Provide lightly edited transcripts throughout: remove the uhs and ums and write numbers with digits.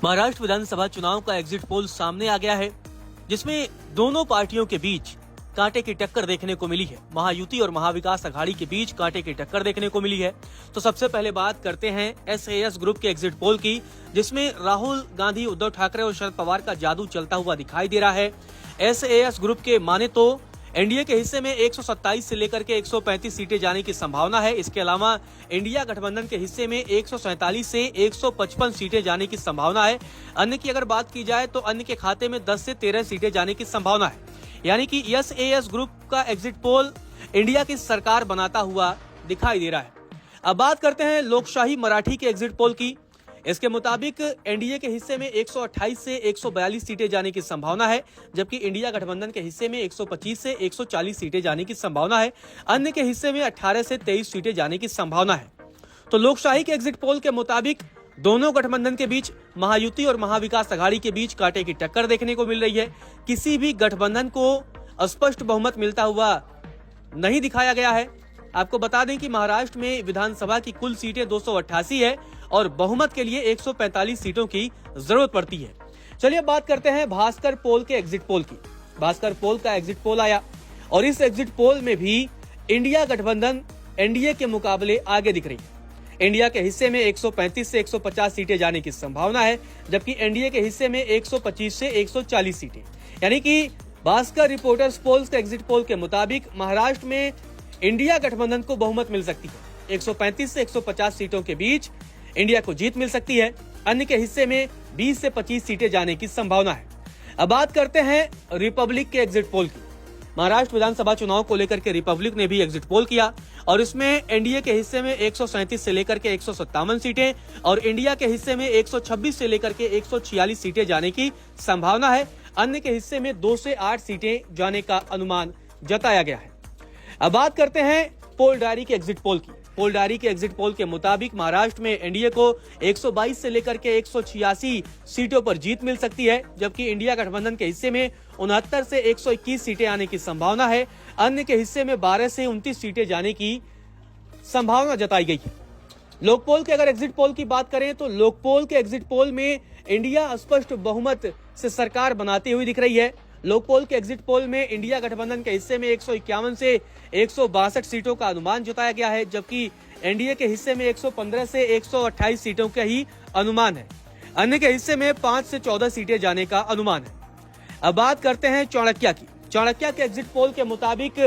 महाराष्ट्र विधानसभा चुनाव का exit poll सामने आ गया है, जिसमें दोनों पार्टियों के बीच कांटे की टक्कर देखने को मिली है। महायुति और महाविकास अघाड़ी के बीच कांटे की टक्कर देखने को मिली है। तो सबसे पहले बात करते हैं SAS ग्रुप के एग्जिट पोल की, जिसमें राहुल गांधी, उद्धव ठाकरे और शरद पवार का जादू चलता हुआ दिखाई दे रहा है। SAS ग्रुप के माने तो एनडीए के हिस्से में 127 से लेकर के 135 सीटें जाने की संभावना है। इसके अलावा इंडिया गठबंधन के हिस्से में 147 से 155 सीटें जाने की संभावना है। अन्य की अगर बात की जाए तो अन्य के खाते में 10 से 13 सीटें जाने की संभावना है। यानी कि SAS ग्रुप का एग्जिट पोल इंडिया की सरकार बनाता हुआ दिखाई दे रहा है। अब बात करते हैं लोकशाही मराठी के एग्जिट पोल की। इसके मुताबिक एनडीए के हिस्से में 128 से 142 सीटें जाने की संभावना है, जबकि इंडिया गठबंधन के हिस्से में 125 से 140 सीटें जाने की संभावना है। अन्य के हिस्से में 18 से 23 सीटें जाने की संभावना है। तो लोकशाही के एग्जिट पोल के मुताबिक दोनों गठबंधन के बीच, महायुति और महाविकास अघाड़ी के बीच कांटे की टक्कर देखने को मिल रही है। किसी भी गठबंधन को स्पष्ट बहुमत मिलता हुआ नहीं दिखाया गया है। आपको बता दें कि महाराष्ट्र में विधानसभा की कुल सीटें 288 है और बहुमत के लिए 145 सीटों की जरूरत पड़ती है। चलिए बात करते हैं भास्कर पोल के एग्जिट पोल की। भास्कर पोल का एग्जिट पोल आया और इस एग्जिट पोल में भी इंडिया गठबंधन एनडीए के मुकाबले आगे दिख रही है। इंडिया के हिस्से में 135 से 150 सीटें जाने की संभावना है, जबकि एनडीए के हिस्से में 125 से 140 सीटें। यानी कि भास्कर रिपोर्टर्स पोल्स के एग्जिट पोल के मुताबिक महाराष्ट्र में इंडिया गठबंधन को बहुमत मिल सकती है। 135 से 150 सीटों के बीच इंडिया को जीत मिल सकती है। अन्य के हिस्से में 20 से 25 सीटें जाने की संभावना है। अब बात करते हैं रिपब्लिक के एग्जिट पोल की। महाराष्ट्र विधानसभा चुनाव को लेकर के रिपब्लिक ने भी एग्जिट पोल किया और इसमें एनडीए के हिस्से में 137 से लेकर के 157 सीटें और इंडिया के हिस्से में 126 से लेकर के 146 सीटें जाने की संभावना है। अन्य के हिस्से में 2 से 8 सीटें जाने का अनुमान जताया गया है। अब बात करते हैं पोल डायरी के एग्जिट पोल की। पोल डायरी के एग्जिट पोल के मुताबिक महाराष्ट्र में एनडीए को 122 से लेकर के 186 सीटों पर जीत मिल सकती है, जबकि इंडिया गठबंधन के हिस्से में 69 से 121 सीटें आने की संभावना है। अन्य के हिस्से में 12 से 29 सीटें जाने की संभावना जताई गई है। लोकपोल के अगर एग्जिट पोल की बात करें तो लोकपोल के एग्जिट पोल में इंडिया स्पष्ट बहुमत से सरकार बनाती हुई दिख रही है। लोकपोल के एग्जिट पोल में इंडिया गठबंधन के हिस्से में 151 से 162 सीटों का अनुमान जताया गया है, जबकि एनडीए के हिस्से में 115 से 128 सीटों का ही अनुमान है। अन्य के हिस्से में 5 से 14 सीटें जाने का अनुमान है। अब बात करते हैं चाणक्य की। चाणक्य के एग्जिट पोल के मुताबिक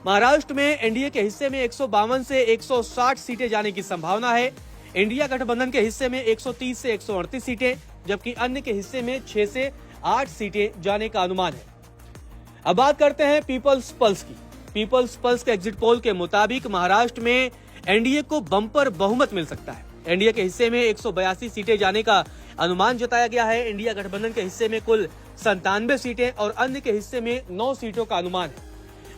महाराष्ट्र में एनडीए के हिस्से में 152 से 160 सीटें जाने की संभावना है। इंडिया गठबंधन के हिस्से में 130 से 138 सीटें, जबकि अन्य के हिस्से में 6 से 8 सीटें जाने का अनुमान है। अब बात करते हैं पीपल्स पल्स की। पीपल्स पल्स के एग्जिट पोल के मुताबिक महाराष्ट्र में एनडीए को बम्पर बहुमत मिल सकता है। एनडीए के हिस्से में 182 सीटें जाने का अनुमान जताया गया है। इंडिया गठबंधन के हिस्से में कुल 97 सीटें और अन्य के हिस्से में 9 सीटों का अनुमान है।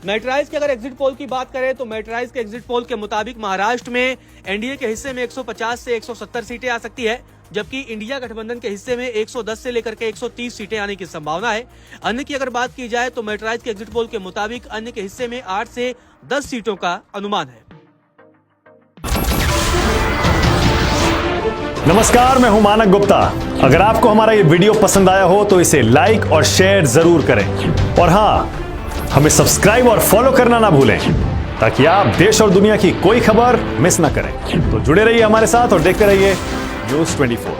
मेट्राइज के अगर एग्जिट पोल की बात करें तो मेट्राइज के एग्जिट पोल के मुताबिक महाराष्ट्र में एनडीए के हिस्से में 150 से 170 सीटें आ सकती है, जबकि इंडिया गठबंधन के हिस्से में 110 से लेकर के 130 सीटें आने की संभावना है। अन्य की अगर बात की जाए तो मेट्राइज के एग्जिट पोल के मुताबिक अन्य के हिस्से में 8 से 10 सीटों का अनुमान है। नमस्कार, मैं हूं मानक गुप्ता। अगर आपको हमारा ये वीडियो पसंद आया हो तो इसे लाइक और शेयर जरूर करें और हाँ, हमें सब्सक्राइब और फॉलो करना ना भूलें ताकि आप देश और दुनिया की कोई खबर मिस ना करें। तो जुड़े रहिए हमारे साथ और देखते रहिए न्यूज़ 24।